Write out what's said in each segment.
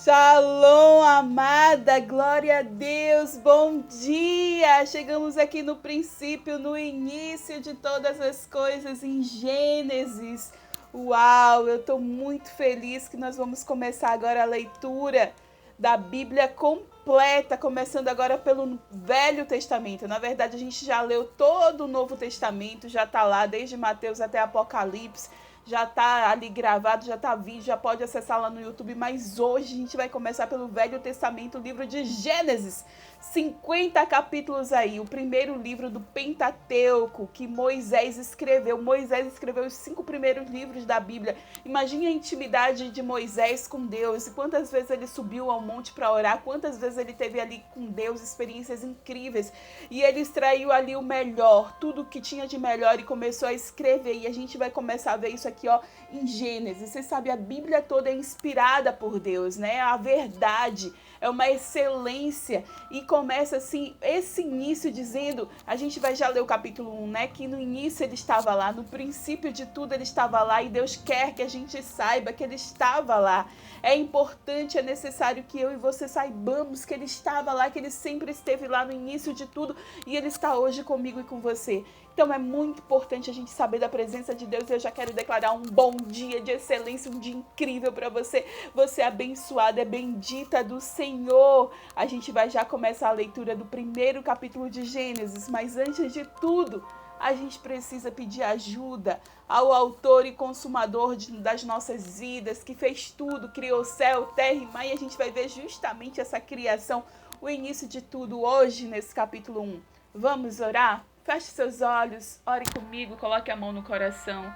Shalom, amada, glória a Deus, bom dia! Chegamos aqui no princípio, no início de todas as coisas, em Gênesis. Uau, eu estou muito feliz que nós vamos começar agora a leitura da Bíblia completa, começando agora pelo Velho Testamento. Na verdade, a gente já leu todo o Novo Testamento, já está lá, desde Mateus até Apocalipse. Já tá ali gravado, já tá vídeo, já pode acessar lá no YouTube, mas hoje a gente vai começar pelo Velho Testamento, o livro de Gênesis. 50 capítulos aí, o primeiro livro do Pentateuco que Moisés escreveu. Moisés escreveu os 5 primeiros livros da Bíblia. Imagine a intimidade de Moisés com Deus, e quantas vezes ele subiu ao monte para orar, quantas vezes ele teve ali com Deus experiências incríveis, e ele extraiu ali o melhor, tudo que tinha de melhor e começou a escrever, e a gente vai começar a ver isso aqui, ó, em Gênesis. Você sabe, a Bíblia toda é inspirada por Deus, né? A verdade é uma excelência, e começa assim, esse início dizendo, a gente vai já ler o capítulo 1, né? Que no início ele estava lá, no princípio de tudo ele estava lá, e Deus quer que a gente saiba que ele estava lá. É importante, é necessário que eu e você saibamos que ele estava lá, que ele sempre esteve lá no início de tudo, e ele está hoje comigo e com você. Então é muito importante a gente saber da presença de Deus. Eu já quero declarar um bom dia de excelência, um dia incrível para você. Você é abençoada, é bendita do Senhor. A gente vai já começar a leitura do primeiro capítulo de Gênesis, mas antes de tudo, a gente precisa pedir ajuda ao autor e consumador das nossas vidas, que fez tudo, criou céu, terra e mar, e a gente vai ver justamente essa criação, o início de tudo hoje nesse capítulo 1. Vamos orar? Feche seus olhos, ore comigo, coloque a mão no coração.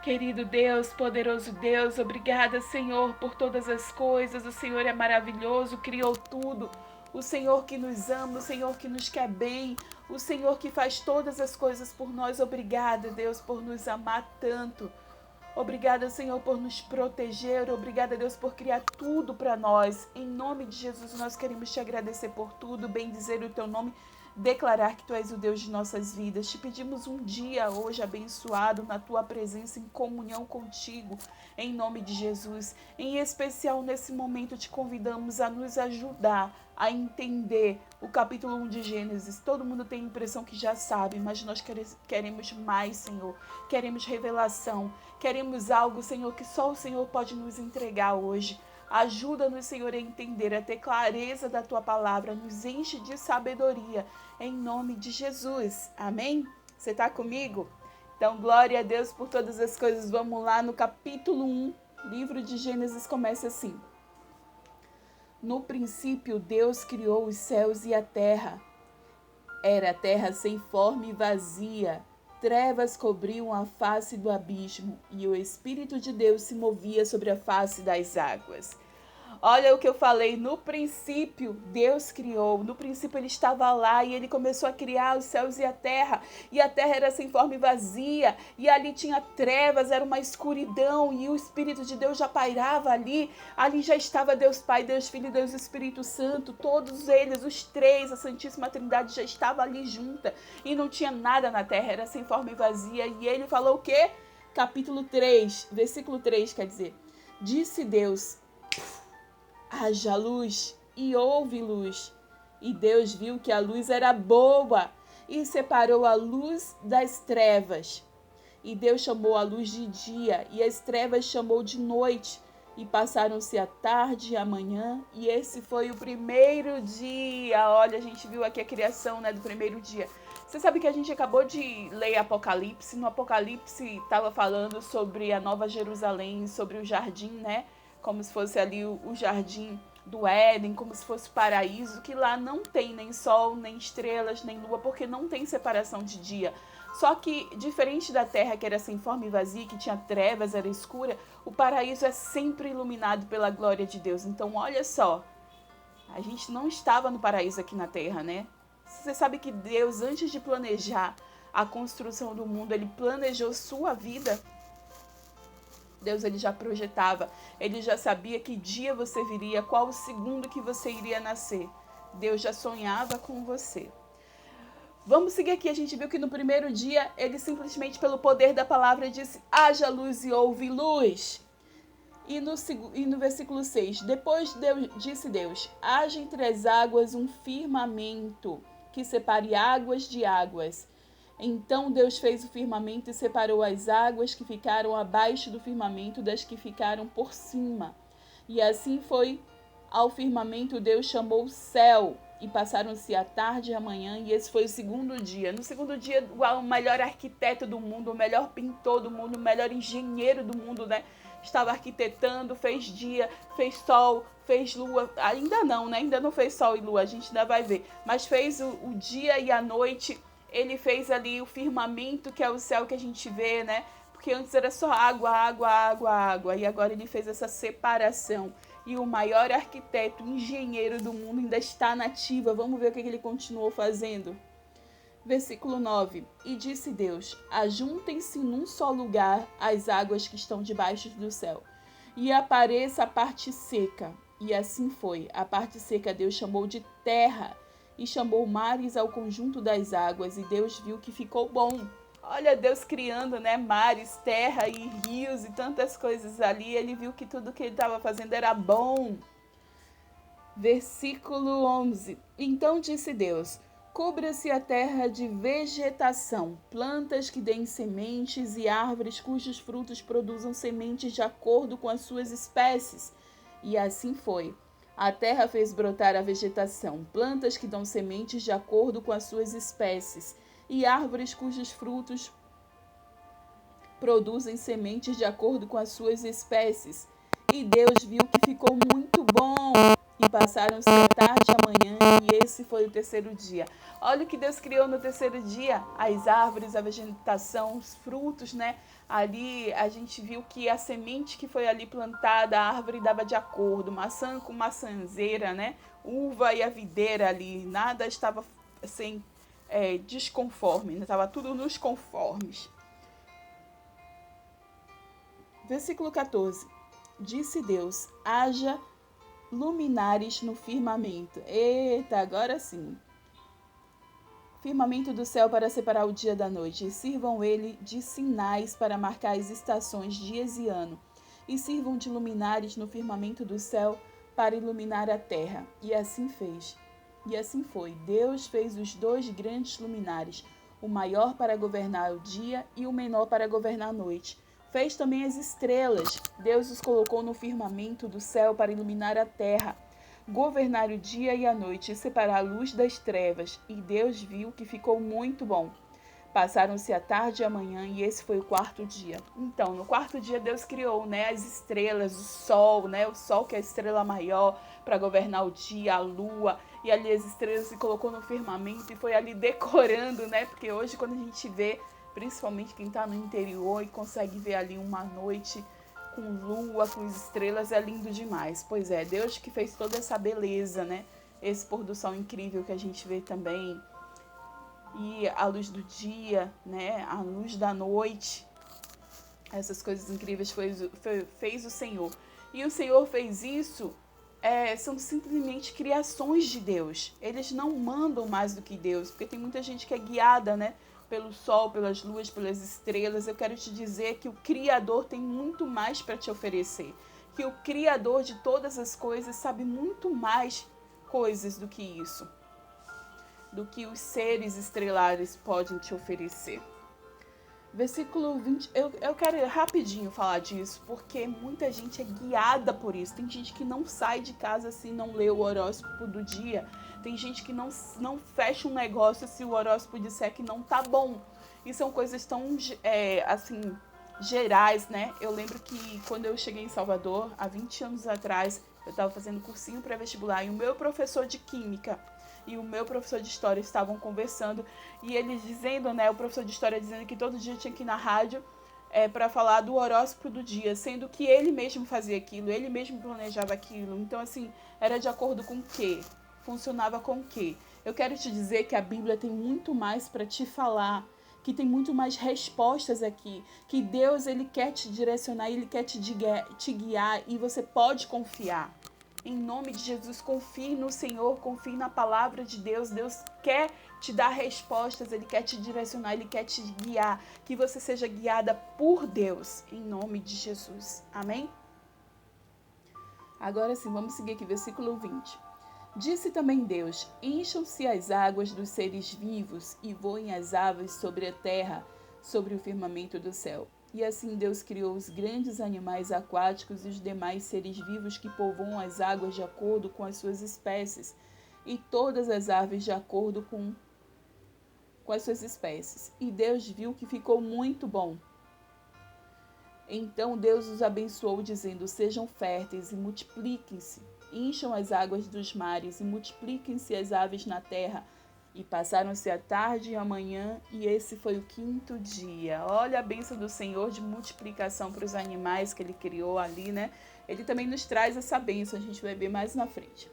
Querido Deus, poderoso Deus, obrigada, Senhor, por todas as coisas. O Senhor é maravilhoso, criou tudo. O Senhor que nos ama, o Senhor que nos quer bem, o Senhor que faz todas as coisas por nós. Obrigada, Deus, por nos amar tanto. Obrigada, Senhor, por nos proteger. Obrigada, Deus, por criar tudo para nós. Em nome de Jesus, nós queremos te agradecer por tudo, bendizer o teu nome, declarar que tu és o Deus de nossas vidas. Te pedimos um dia hoje abençoado na tua presença, em comunhão contigo, em nome de Jesus. Em especial nesse momento te convidamos a nos ajudar a entender o capítulo 1 de Gênesis. Todo mundo tem a impressão que já sabe, mas nós queremos mais, Senhor. Queremos revelação, queremos algo, Senhor, que só o Senhor pode nos entregar hoje. Ajuda-nos, Senhor, a entender, a ter clareza da Tua palavra. Nos enche de sabedoria, em nome de Jesus. Amém? Você está comigo? Então, glória a Deus por todas as coisas. Vamos lá no capítulo 1, livro de Gênesis, começa assim. No princípio, Deus criou os céus e a terra. Era a terra sem forma e vazia. Trevas cobriam a face do abismo, e o Espírito de Deus se movia sobre a face das águas. Olha o que eu falei, no princípio Deus criou, no princípio ele estava lá e ele começou a criar os céus e a terra era sem forma e vazia, e ali tinha trevas, era uma escuridão, e o Espírito de Deus já pairava ali já estava Deus Pai, Deus Filho e Deus Espírito Santo, todos eles, os três, a Santíssima Trindade já estava ali junta, e não tinha nada na terra, era sem forma e vazia, e ele falou o quê? Capítulo 3, versículo 3, quer dizer, disse Deus: haja luz, e houve luz. E Deus viu que a luz era boa, e separou a luz das trevas. E Deus chamou a luz de dia, e as trevas chamou de noite. E passaram-se a tarde e a manhã, e esse foi o primeiro dia. Olha, a gente viu aqui a criação, né, do primeiro dia. Você sabe que a gente acabou de ler Apocalipse. No Apocalipse estava falando sobre a Nova Jerusalém, sobre o jardim, né? Como se fosse ali o jardim do Éden, como se fosse paraíso, que lá não tem nem sol, nem estrelas, nem lua, porque não tem separação de dia. Só que, diferente da terra, que era sem forma e vazia, que tinha trevas, era escura, o paraíso é sempre iluminado pela glória de Deus. Então, olha só, a gente não estava no paraíso aqui na terra, né? Você sabe que Deus, antes de planejar a construção do mundo, ele planejou sua vida. Deus, ele já projetava, ele já sabia que dia você viria, qual o segundo que você iria nascer. Deus já sonhava com você. Vamos seguir aqui, a gente viu que no primeiro dia, ele simplesmente pelo poder da palavra disse: haja luz e houve luz. E no versículo 6, depois disse Deus, haja entre as águas um firmamento que separe águas de águas. Então Deus fez o firmamento e separou as águas que ficaram abaixo do firmamento das que ficaram por cima. E assim foi ao firmamento Deus chamou céu. E passaram-se a tarde e a manhã, e esse foi o segundo dia. No segundo dia, o melhor arquiteto do mundo, o melhor pintor do mundo, o melhor engenheiro do mundo, né? Estava arquitetando, fez dia, fez sol, fez lua. Ainda não, né? Ainda não fez sol e lua, a gente ainda vai ver. Mas fez o dia e a noite. Ele fez ali o firmamento, que é o céu que a gente vê, né? Porque antes era só água, água, água, água. E agora ele fez essa separação. E o maior arquiteto, engenheiro do mundo ainda está na ativa. Vamos ver o que ele continuou fazendo. Versículo 9. E disse Deus, ajuntem-se num só lugar as águas que estão debaixo do céu, e apareça a parte seca. E assim foi. A parte seca Deus chamou de terra, e chamou mares ao conjunto das águas, e Deus viu que ficou bom. Olha Deus criando, né, mares, terra e rios e tantas coisas ali. Ele viu que tudo que ele estava fazendo era bom. Versículo 11. Então disse Deus, cubra-se a terra de vegetação, plantas que deem sementes e árvores cujos frutos produzam sementes de acordo com as suas espécies. E assim foi. A terra fez brotar a vegetação, plantas que dão sementes de acordo com as suas espécies, e árvores cujos frutos produzem sementes de acordo com as suas espécies. E Deus viu que ficou muito bom. E passaram-se a tarde e a manhã, e esse foi o terceiro dia. Olha o que Deus criou no terceiro dia: as árvores, a vegetação, os frutos, né? Ali a gente viu que a semente que foi ali plantada, a árvore dava de acordo, maçã com maçanzeira, né? Uva e a videira ali, nada estava sem desconforme, estava tudo nos conformes. Versículo 14. Disse Deus, haja luminares no firmamento. Eita, agora sim. Firmamento do céu para separar o dia da noite, e sirvam ele de sinais para marcar as estações, dias e ano, e sirvam de luminares no firmamento do céu para iluminar a terra. E assim fez. E assim foi. Deus fez os dois grandes luminares, o maior para governar o dia e o menor para governar a noite. Fez também as estrelas. Deus os colocou no firmamento do céu para iluminar a terra, governar o dia e a noite e separar a luz das trevas. E Deus viu que ficou muito bom. Passaram-se a tarde e a manhã, e esse foi o quarto dia. Então, no quarto dia Deus criou, né, as estrelas, o sol, né, o sol que é a estrela maior para governar o dia, a lua, e ali as estrelas se colocou no firmamento e foi ali decorando, né, porque hoje quando a gente vê, principalmente quem está no interior e consegue ver ali uma noite com lua, com estrelas, é lindo demais. Pois é, Deus que fez toda essa beleza, né, esse pôr do sol incrível que a gente vê também. E a luz do dia, né, a luz da noite, essas coisas incríveis fez o Senhor. E o Senhor fez isso, são simplesmente criações de Deus. Eles não mandam mais do que Deus, porque tem muita gente que é guiada, né, pelo sol, pelas luas, pelas estrelas. Eu quero te dizer que o Criador tem muito mais para te oferecer. Que o Criador de todas as coisas sabe muito mais coisas do que isso, do que os seres estrelares podem te oferecer. Versículo 20, eu quero rapidinho falar disso, porque muita gente é guiada por isso. Tem gente que não sai de casa se não lê o horóscopo do dia. Tem gente que não fecha um negócio se o horóscopo disser que não tá bom. E são coisas tão, assim, gerais, né? Eu lembro que quando eu cheguei em Salvador, há 20 anos atrás, eu estava fazendo cursinho pré-vestibular e o meu professor de química e o meu professor de história estavam conversando e eles dizendo, né, o professor de história dizendo que todo dia tinha que ir na rádio para falar do horóscopo do dia, sendo que ele mesmo fazia aquilo, ele mesmo planejava aquilo. Então, assim, era de acordo com o quê? Funcionava com o quê? Eu quero te dizer que a Bíblia tem muito mais para te falar, que tem muito mais respostas aqui, que Deus, ele quer te direcionar, ele quer te guiar e você pode confiar. Em nome de Jesus, confie no Senhor, confie na palavra de Deus. Deus quer te dar respostas, ele quer te direcionar, ele quer te guiar. Que você seja guiada por Deus, em nome de Jesus. Amém? Agora sim, vamos seguir aqui, versículo 20. Disse também Deus: encham-se as águas dos seres vivos e voem as aves sobre a terra, sobre o firmamento do céu. E assim Deus criou os grandes animais aquáticos e os demais seres vivos que povoam as águas de acordo com as suas espécies, e todas as aves de acordo com as suas espécies. E Deus viu que ficou muito bom. Então Deus os abençoou, dizendo: sejam férteis e multipliquem-se, encham as águas dos mares e multipliquem-se as aves na terra. E passaram-se a tarde e a manhã, e esse foi o 5º dia. Olha a bênção do Senhor de multiplicação para os animais que Ele criou ali, né? Ele também nos traz essa bênção, a gente vai ver mais na frente.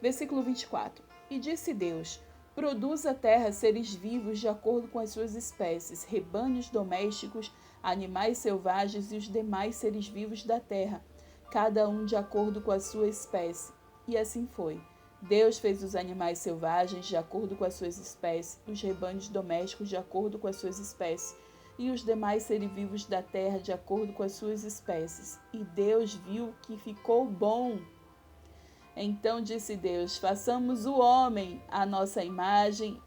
Versículo 24. E disse Deus: produz a terra seres vivos de acordo com as suas espécies, rebanhos domésticos, animais selvagens e os demais seres vivos da terra, cada um de acordo com a sua espécie. E assim foi. Deus fez os animais selvagens de acordo com as suas espécies, os rebanhos domésticos de acordo com as suas espécies, e os demais seres vivos da terra de acordo com as suas espécies. E Deus viu que ficou bom. Então disse Deus: façamos o homem à nossa imagem,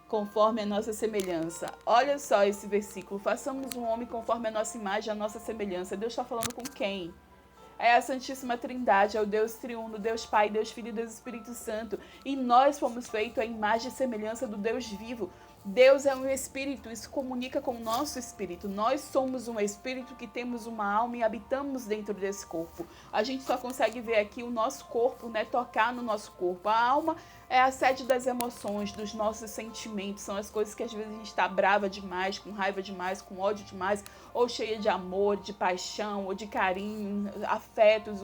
conforme a nossa semelhança. Olha só esse versículo: façamos um homem conforme a nossa imagem, a nossa semelhança. Deus está falando com quem? É a Santíssima Trindade, é o Deus triuno, Deus Pai, Deus Filho e Deus Espírito Santo. E nós fomos feitos à imagem e semelhança do Deus vivo. Deus é um espírito, isso comunica com o nosso espírito. Nós somos um espírito que temos uma alma e habitamos dentro desse corpo. A gente só consegue ver aqui o nosso corpo, né, tocar no nosso corpo. A alma é a sede das emoções, dos nossos sentimentos. São as coisas que às vezes a gente está brava demais, com raiva demais, com ódio demais, ou cheia de amor, de paixão, ou de carinho, afetos.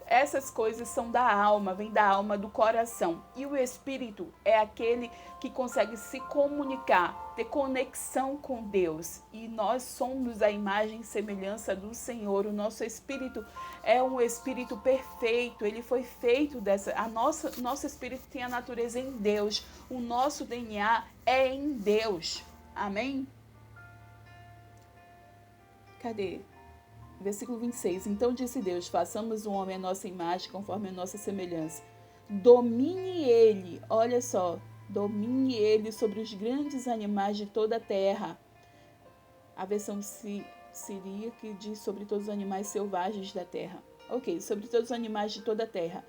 Essas coisas são da alma, vem da alma, do coração. E o espírito é aquele que consegue se comunicar, ter conexão com Deus. E nós somos a imagem e semelhança do Senhor. O nosso espírito é um espírito perfeito. Ele foi feito dessa... Nosso espírito tem a natureza em Deus. O nosso DNA é em Deus. Amém? Cadê? Versículo 26. Então disse Deus: façamos um homem à nossa imagem, conforme a nossa semelhança. Domine ele, olha só, domine ele sobre os grandes animais de toda a terra. A versão siríaca diz sobre todos os animais selvagens da terra. Ok, sobre todos os animais de toda a terra.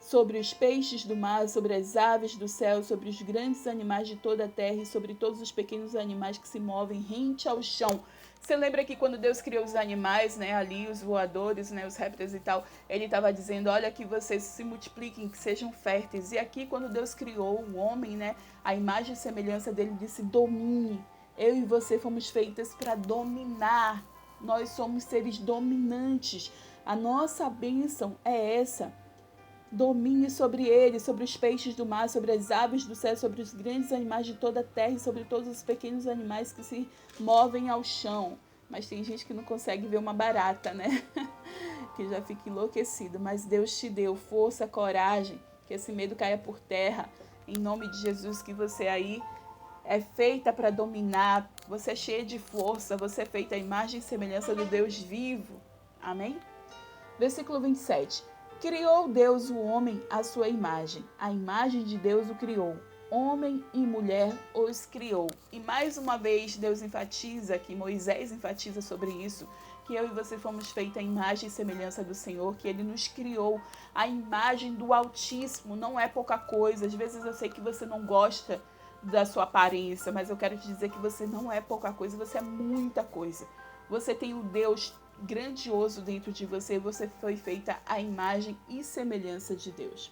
Sobre os peixes do mar, sobre as aves do céu, sobre os grandes animais de toda a terra e sobre todos os pequenos animais que se movem rente ao chão. Você lembra que quando Deus criou os animais, né, ali, os voadores, né, os répteis e tal, ele estava dizendo: olha, que vocês se multipliquem, que sejam férteis. E aqui, quando Deus criou o homem, né, a imagem e semelhança dele, disse: domine. Eu e você fomos feitas para dominar. Nós somos seres dominantes. A nossa bênção é essa. Domine sobre ele, sobre os peixes do mar, sobre as aves do céu, sobre os grandes animais de toda a terra e sobre todos os pequenos animais que se movem ao chão. Mas tem gente que não consegue ver uma barata, né? Que já fica enlouquecido. Mas Deus te deu força, coragem, que esse medo caia por terra. Em nome de Jesus, que você aí é feita para dominar. Você é cheia de força, você é feita à imagem e semelhança do Deus vivo. Amém? Versículo 27. Criou Deus o homem à sua imagem. A imagem de Deus o criou. Homem e mulher os criou. E mais uma vez Deus enfatiza, que Moisés enfatiza sobre isso, que eu e você fomos feitos à imagem e semelhança do Senhor, que Ele nos criou. A imagem do Altíssimo não é pouca coisa. Às vezes eu sei que você não gosta da sua aparência, mas eu quero te dizer que você não é pouca coisa, você é muita coisa. Você tem o Deus grandioso dentro de você, você foi feita à imagem e semelhança de Deus.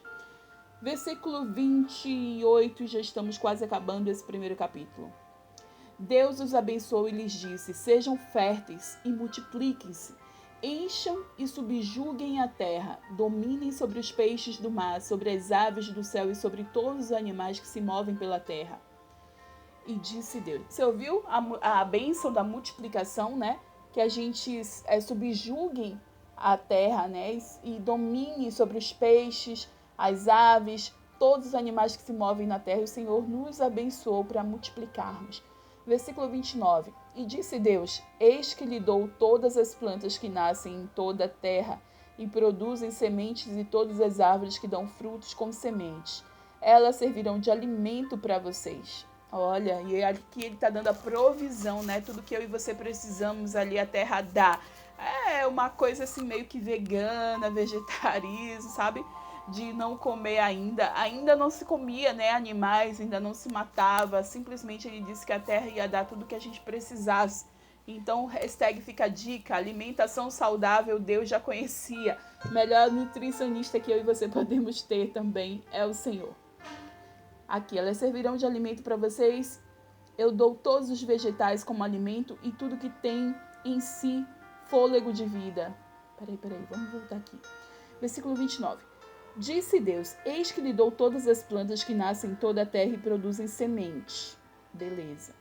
Versículo 28, já estamos quase acabando esse primeiro capítulo. Deus os abençoou e lhes disse: sejam férteis e multipliquem-se, encham e subjuguem a terra, dominem sobre os peixes do mar, sobre as aves do céu e sobre todos os animais que se movem pela terra. E disse Deus. Você ouviu a bênção da multiplicação, né? Que a gente subjugue a terra, né? E domine sobre os peixes, as aves, todos os animais que se movem na terra. E o Senhor nos abençoou para multiplicarmos. Versículo 29. E disse Deus: eis que lhe dou todas as plantas que nascem em toda a terra, e produzem sementes, e todas as árvores que dão frutos com sementes. Elas servirão de alimento para vocês. Olha, e aqui ele está dando a provisão, né? Tudo que eu e você precisamos ali, a terra dá. É uma coisa assim meio que vegana, vegetarismo, sabe? De não comer ainda não se comia, né, animais, ainda não se matava, simplesmente ele disse que a terra ia dar tudo que a gente precisasse. Então, hashtag fica a dica, alimentação saudável, Deus já conhecia. Melhor nutricionista que eu e você podemos ter também é o Senhor. Aqui, elas servirão de alimento para vocês. Eu dou todos os vegetais como alimento e tudo que tem em si fôlego de vida. Peraí, vamos voltar aqui. Versículo 29. Disse Deus, eis que lhe dou todas as plantas que nascem em toda a terra e produzem semente. Beleza.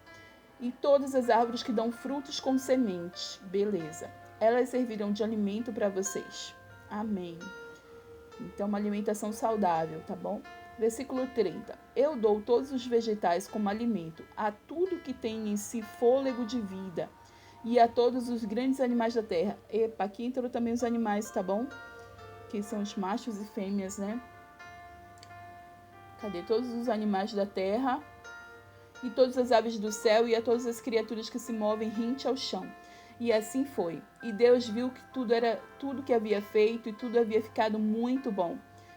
E todas as árvores que dão frutos com semente. Beleza. Elas servirão de alimento para vocês. Amém. Então, uma alimentação saudável, tá bom? Versículo 30. Eu dou todos os vegetais como alimento, a tudo que tem em si fôlego de vida, e a todos os grandes animais da terra. Epa, aqui entrou também os animais, tá bom? Que são os machos e fêmeas, né? Cadê? Todos os animais da terra, e todas as aves do céu, e a todas as criaturas que se movem rente ao chão. E assim foi. E Deus viu que tudo que havia feito, e tudo havia ficado muito bom.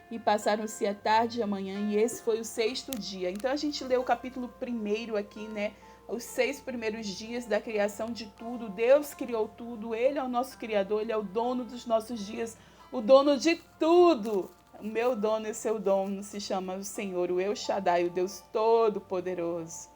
E passaram-se a tarde e a manhã, e esse foi o 6º dia. Então a gente leu o capítulo 1 aqui, né? Os 6 primeiros dias da criação de tudo. Deus criou tudo, Ele é o nosso Criador, Ele é o dono dos nossos dias, o dono de tudo. O meu dono e o seu dono se chama o Senhor, o El Shaddai, o Deus Todo-Poderoso.